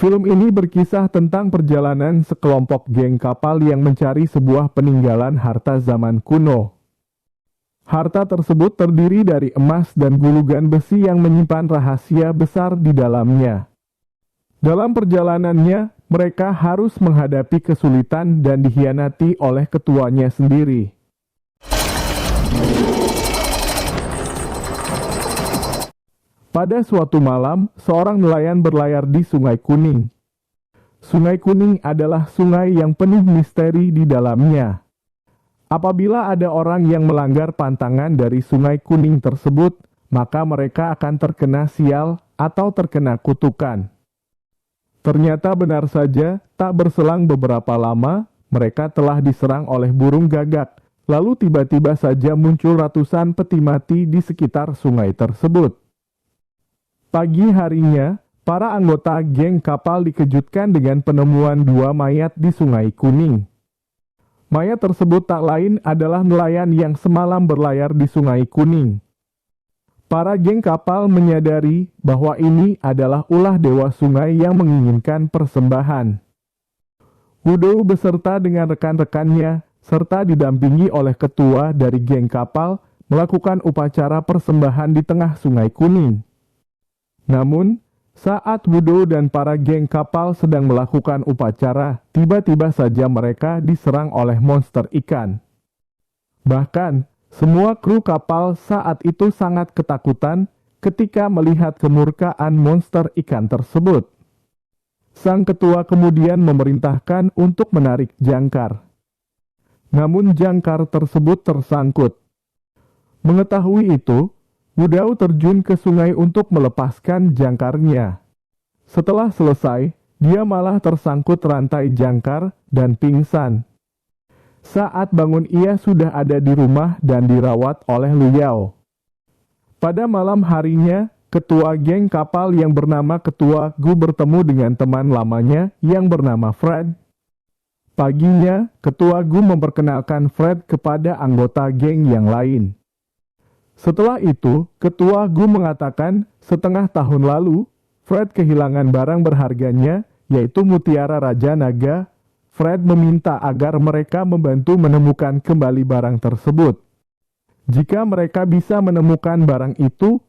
Film ini berkisah tentang perjalanan sekelompok geng kapal yang mencari sebuah peninggalan harta zaman kuno. Harta tersebut terdiri dari emas dan gulugan besi yang menyimpan rahasia besar di dalamnya. Dalam perjalanannya, mereka harus menghadapi kesulitan dan dikhianati oleh ketuanya sendiri. Pada suatu malam, seorang nelayan berlayar di Sungai Kuning. Sungai Kuning adalah sungai yang penuh misteri di dalamnya. Apabila ada orang yang melanggar pantangan dari Sungai Kuning tersebut, maka mereka akan terkena sial atau terkena kutukan. Ternyata benar saja, tak berselang beberapa lama, mereka telah diserang oleh burung gagak. Lalu tiba-tiba saja muncul ratusan peti mati di sekitar sungai tersebut. Pagi harinya, para anggota geng kapal dikejutkan dengan penemuan 2 mayat di Sungai Kuning. Mayat tersebut tak lain adalah nelayan yang semalam berlayar di Sungai Kuning. Para geng kapal menyadari bahwa ini adalah ulah dewa sungai yang menginginkan persembahan. Wudou beserta dengan rekan-rekannya, serta didampingi oleh ketua dari geng kapal, melakukan upacara persembahan di tengah Sungai Kuning. Namun, saat Wudou dan para geng kapal sedang melakukan upacara, tiba-tiba saja mereka diserang oleh monster ikan. Bahkan, semua kru kapal saat itu sangat ketakutan ketika melihat kemurkaan monster ikan tersebut. Sang ketua kemudian memerintahkan untuk menarik jangkar. Namun jangkar tersebut tersangkut. Mengetahui itu, Wudou terjun ke sungai untuk melepaskan jangkarnya. Setelah selesai, dia malah tersangkut rantai jangkar dan pingsan. Saat bangun ia sudah ada di rumah dan dirawat oleh Luyao. Pada malam harinya, ketua geng kapal yang bernama Ketua Gu bertemu dengan teman lamanya yang bernama Fred. Paginya, Ketua Gu memperkenalkan Fred kepada anggota geng yang lain. Setelah itu, Ketua Gu mengatakan setengah tahun lalu, Fred kehilangan barang berharganya, yaitu mutiara Raja Naga. Fred meminta agar mereka membantu menemukan kembali barang tersebut. Jika mereka bisa menemukan barang itu,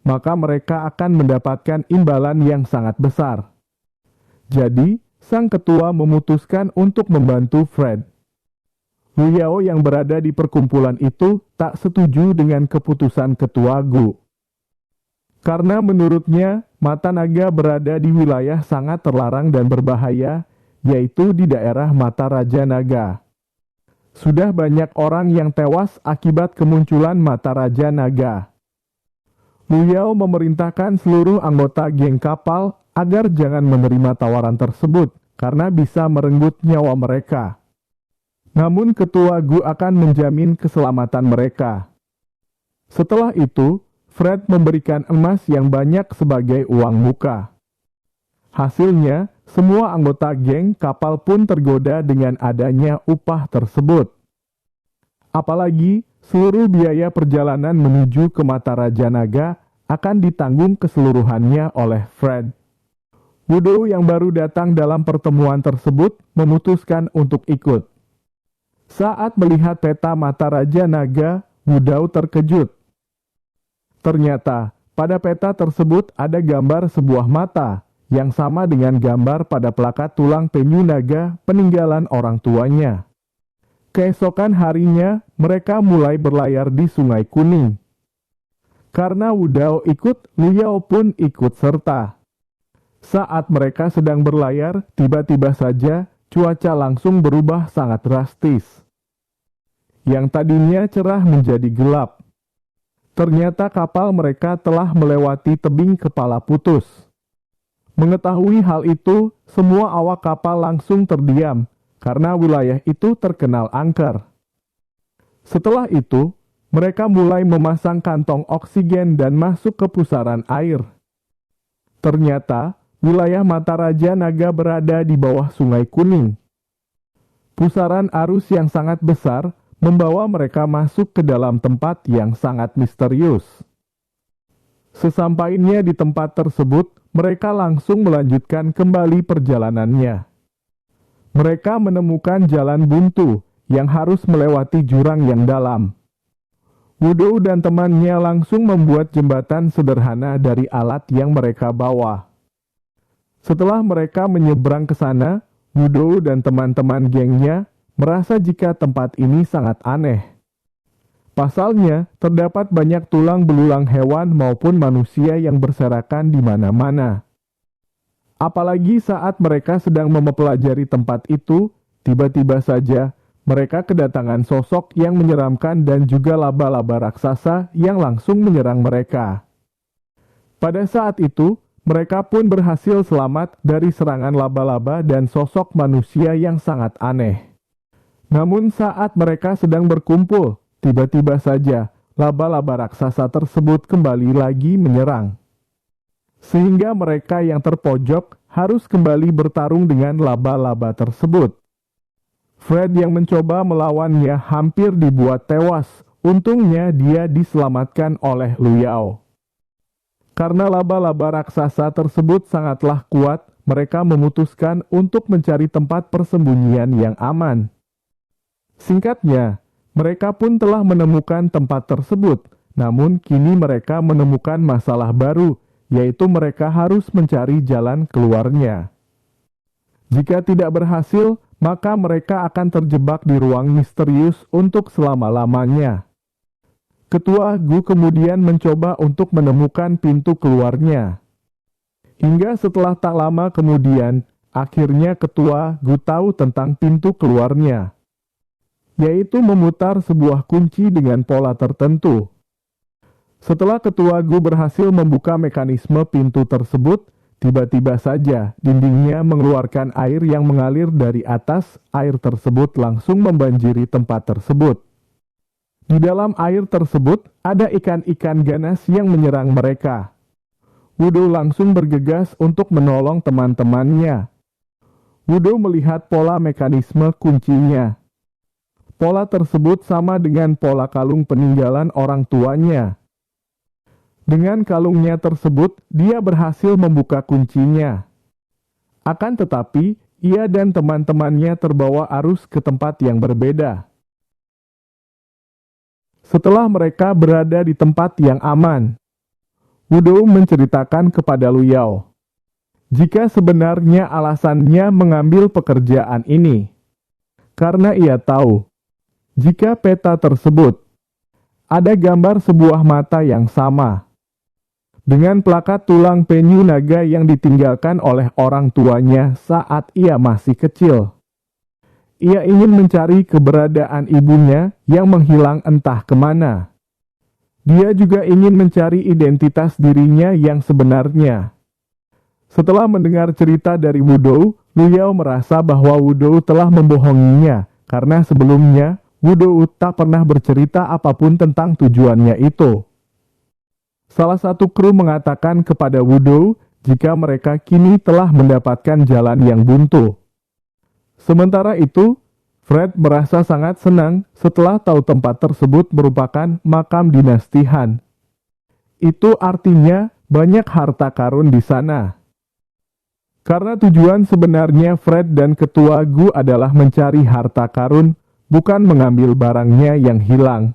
maka mereka akan mendapatkan imbalan yang sangat besar. Jadi, sang ketua memutuskan untuk membantu Fred. Luyao yang berada di perkumpulan itu tak setuju dengan keputusan Ketua Gu. Karena menurutnya, mata naga berada di wilayah sangat terlarang dan berbahaya, yaitu di daerah mata Raja Naga. Sudah banyak orang yang tewas akibat kemunculan mata Raja Naga. Luyao memerintahkan seluruh anggota geng kapal agar jangan menerima tawaran tersebut, karena bisa merenggut nyawa mereka. Namun Ketua Gu akan menjamin keselamatan mereka. Setelah itu, Fred memberikan emas yang banyak sebagai uang muka. Hasilnya, semua anggota geng kapal pun tergoda dengan adanya upah tersebut. Apalagi, seluruh biaya perjalanan menuju ke mata Raja Naga akan ditanggung keseluruhannya oleh Fred. Wudou yang baru datang dalam pertemuan tersebut memutuskan untuk ikut. Saat melihat peta mata Raja Naga, Wudou terkejut. Ternyata, pada peta tersebut ada gambar sebuah mata, yang sama dengan gambar pada plakat tulang penyu naga peninggalan orang tuanya. Keesokan harinya, mereka mulai berlayar di Sungai Kuning. Karena Wudou ikut, Luyao pun ikut serta. Saat mereka sedang berlayar, tiba-tiba saja cuaca langsung berubah sangat drastis. Yang tadinya cerah menjadi gelap. Ternyata kapal mereka telah melewati tebing kepala putus. Mengetahui hal itu, semua awak kapal langsung terdiam karena wilayah itu terkenal angker. Setelah itu, mereka mulai memasang kantong oksigen dan masuk ke pusaran air. Ternyata, wilayah mata Raja Naga berada di bawah Sungai Kuning. Pusaran arus yang sangat besar membawa mereka masuk ke dalam tempat yang sangat misterius. Sesampainya di tempat tersebut, mereka langsung melanjutkan kembali perjalanannya. Mereka menemukan jalan buntu yang harus melewati jurang yang dalam. Wudou dan temannya langsung membuat jembatan sederhana dari alat yang mereka bawa. Setelah mereka menyeberang ke sana, Wudou dan teman-teman gengnya merasa jika tempat ini sangat aneh. Pasalnya, terdapat banyak tulang belulang hewan maupun manusia yang berserakan di mana-mana. Apalagi saat mereka sedang mempelajari tempat itu, tiba-tiba saja mereka kedatangan sosok yang menyeramkan dan juga laba-laba raksasa yang langsung menyerang mereka. Pada saat itu, mereka pun berhasil selamat dari serangan laba-laba dan sosok manusia yang sangat aneh. Namun saat mereka sedang berkumpul, tiba-tiba saja laba-laba raksasa tersebut kembali lagi menyerang. Sehingga mereka yang terpojok harus kembali bertarung dengan laba-laba tersebut. Fred yang mencoba melawannya hampir dibuat tewas. Untungnya dia diselamatkan oleh Lu Yao. Karena laba-laba raksasa tersebut sangatlah kuat, mereka memutuskan untuk mencari tempat persembunyian yang aman. Singkatnya, mereka pun telah menemukan tempat tersebut, namun kini mereka menemukan masalah baru, yaitu mereka harus mencari jalan keluarnya. Jika tidak berhasil, maka mereka akan terjebak di ruang misterius untuk selama-lamanya. Ketua Gu kemudian mencoba untuk menemukan pintu keluarnya. Hingga setelah tak lama kemudian, akhirnya Ketua Gu tahu tentang pintu keluarnya, yaitu memutar sebuah kunci dengan pola tertentu. Setelah Ketua Gu berhasil membuka mekanisme pintu tersebut, tiba-tiba saja dindingnya mengeluarkan air yang mengalir dari atas. Air tersebut langsung membanjiri tempat tersebut. Di dalam air tersebut ada ikan-ikan ganas yang menyerang mereka. Wudou langsung bergegas untuk menolong teman-temannya. Wudou melihat pola mekanisme kuncinya. Pola tersebut sama dengan pola kalung peninggalan orang tuanya. Dengan kalungnya tersebut, dia berhasil membuka kuncinya. Akan tetapi, ia dan teman-temannya terbawa arus ke tempat yang berbeda. Setelah mereka berada di tempat yang aman, Wudou menceritakan kepada Lu Yao jika sebenarnya alasannya mengambil pekerjaan ini, karena ia tahu jika peta tersebut ada gambar sebuah mata yang sama dengan plakat tulang penyu naga yang ditinggalkan oleh orang tuanya saat ia masih kecil. Ia ingin mencari keberadaan ibunya yang menghilang entah kemana. Dia juga ingin mencari identitas dirinya yang sebenarnya. Setelah mendengar cerita dari Wudou, Lu Yao merasa bahwa Wudou telah membohonginya, karena sebelumnya Wudou tak pernah bercerita apapun tentang tujuannya itu. Salah satu kru mengatakan kepada Wudou jika mereka kini telah mendapatkan jalan yang buntu. Sementara itu, Fred merasa sangat senang setelah tahu tempat tersebut merupakan makam dinasti Han. Itu artinya banyak harta karun di sana. Karena tujuan sebenarnya Fred dan Ketua Gu adalah mencari harta karun, bukan mengambil barangnya yang hilang.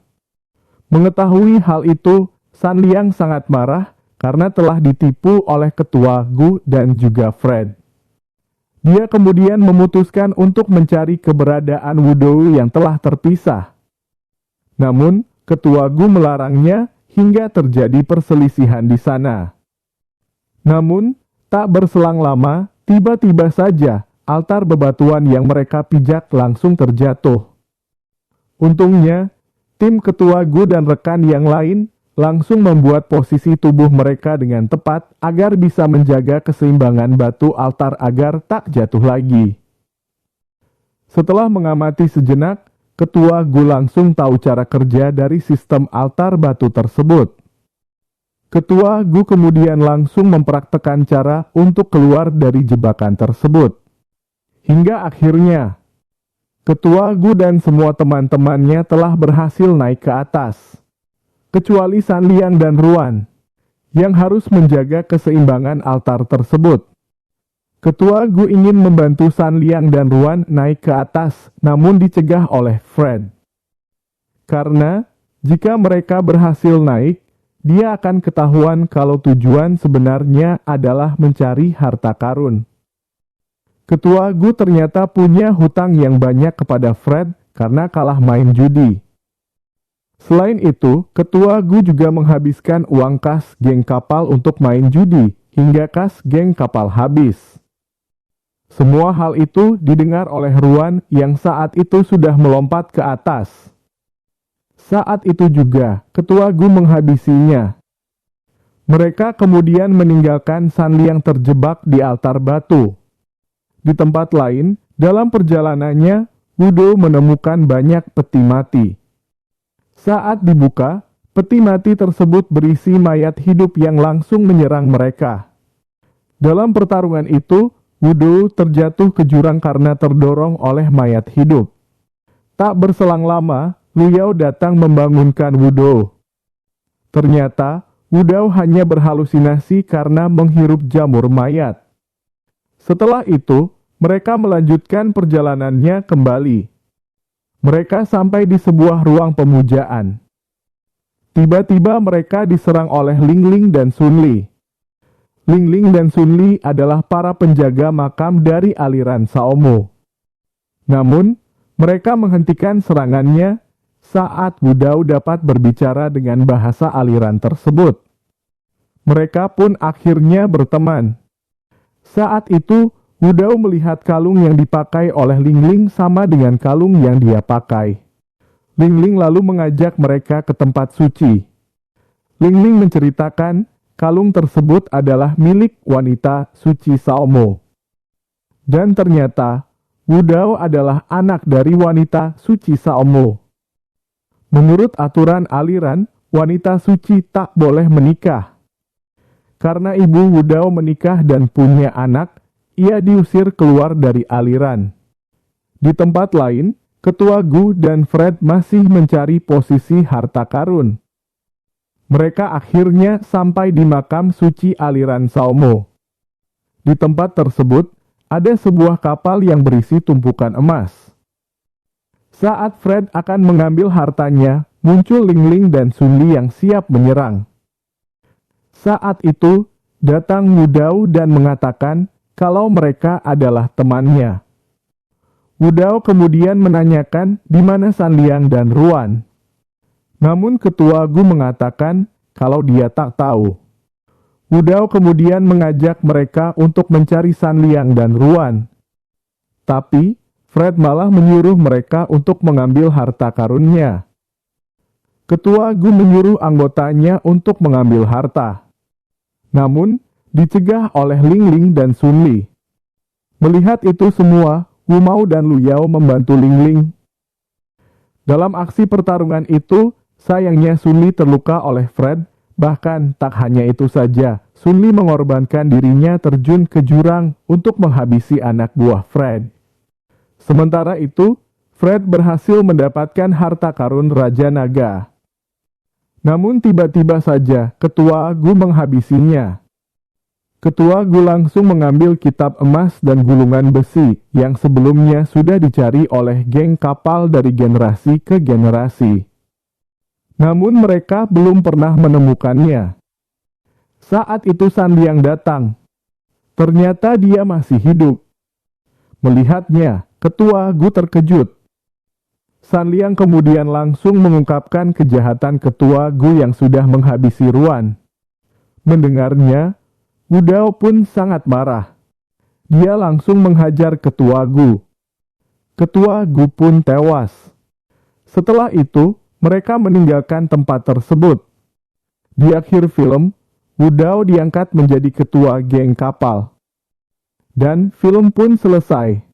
Mengetahui hal itu, San Liang sangat marah karena telah ditipu oleh Ketua Gu dan juga Fred. Dia kemudian memutuskan untuk mencari keberadaan Wudou yang telah terpisah. Namun, Ketua Gu melarangnya hingga terjadi perselisihan di sana. Namun, tak berselang lama, tiba-tiba saja altar bebatuan yang mereka pijak langsung terjatuh. Untungnya, tim Ketua Gu dan rekan yang lain langsung membuat posisi tubuh mereka dengan tepat agar bisa menjaga keseimbangan batu altar agar tak jatuh lagi. Setelah mengamati sejenak, Ketua Gu langsung tahu cara kerja dari sistem altar batu tersebut. Ketua Gu kemudian langsung mempraktekkan cara untuk keluar dari jebakan tersebut. Hingga akhirnya, Ketua Gu dan semua teman-temannya telah berhasil naik ke atas, kecuali San Liang dan Ruan, yang harus menjaga keseimbangan altar tersebut. Ketua Gu ingin membantu San Liang dan Ruan naik ke atas, namun dicegah oleh Fred. Karena jika mereka berhasil naik, dia akan ketahuan kalau tujuan sebenarnya adalah mencari harta karun. Ketua Gu ternyata punya hutang yang banyak kepada Fred karena kalah main judi. Selain itu, Ketua Gu juga menghabiskan uang kas geng kapal untuk main judi, hingga kas geng kapal habis. Semua hal itu didengar oleh Ruan yang saat itu sudah melompat ke atas. Saat itu juga, Ketua Gu menghabisinya. Mereka kemudian meninggalkan San Liang terjebak di altar batu. Di tempat lain, dalam perjalanannya, Wudo menemukan banyak peti mati. Saat dibuka, peti mati tersebut berisi mayat hidup yang langsung menyerang mereka. Dalam pertarungan itu, Wudo terjatuh ke jurang karena terdorong oleh mayat hidup. Tak berselang lama, Lu Yao datang membangunkan Wudo. Ternyata, Wudo hanya berhalusinasi karena menghirup jamur mayat. Setelah itu, mereka melanjutkan perjalanannya kembali. Mereka sampai di sebuah ruang pemujaan. Tiba-tiba mereka diserang oleh Ling Ling dan Sun Li. Ling Ling dan Sun Li adalah para penjaga makam dari aliran Saomo. Namun, mereka menghentikan serangannya saat Wudao dapat berbicara dengan bahasa aliran tersebut. Mereka pun akhirnya berteman. Saat itu, Wudao melihat kalung yang dipakai oleh Ling Ling sama dengan kalung yang dia pakai. Ling Ling lalu mengajak mereka ke tempat suci. Ling Ling menceritakan kalung tersebut adalah milik wanita suci Saomo. Dan ternyata, Wudao adalah anak dari wanita suci Saomo. Menurut aturan aliran, wanita suci tak boleh menikah. Karena ibu Wudao menikah dan punya anak, ia diusir keluar dari aliran. Di tempat lain, Ketua Gu dan Fred masih mencari posisi harta karun. Mereka akhirnya sampai di makam suci aliran Saomo. Di tempat tersebut, ada sebuah kapal yang berisi tumpukan emas. Saat Fred akan mengambil hartanya, muncul Ling Ling dan Sun Li yang siap menyerang. Saat itu, datang Wudao dan mengatakan kalau mereka adalah temannya. Wudao kemudian menanyakan di mana San Liang dan Ruan. Namun Ketua Gu mengatakan kalau dia tak tahu. Wudao kemudian mengajak mereka untuk mencari San Liang dan Ruan. Tapi, Fred malah menyuruh mereka untuk mengambil harta karunnya. Ketua Gu menyuruh anggotanya untuk mengambil harta. Namun, dicegah oleh Ling Ling dan Sun Li. Melihat itu semua, Wu Mao dan Lu Yao membantu Ling Ling. Dalam aksi pertarungan itu, sayangnya Sun Li terluka oleh Fred, bahkan tak hanya itu saja, Sun Li mengorbankan dirinya terjun ke jurang untuk menghabisi anak buah Fred. Sementara itu, Fred berhasil mendapatkan harta karun Raja Naga. Namun tiba-tiba saja Ketua Gu menghabisinya. Ketua Gu langsung mengambil kitab emas dan gulungan besi yang sebelumnya sudah dicari oleh geng kapal dari generasi ke generasi. Namun mereka belum pernah menemukannya. Saat itu San Liang datang. Ternyata dia masih hidup. Melihatnya, Ketua Gu terkejut. San Liang kemudian langsung mengungkapkan kejahatan Ketua Gu yang sudah menghabisi Ruan. Mendengarnya, Wudao pun sangat marah. Dia langsung menghajar Ketua Gu. Ketua Gu pun tewas. Setelah itu, mereka meninggalkan tempat tersebut. Di akhir film, Wudao diangkat menjadi ketua geng kapal. Dan film pun selesai.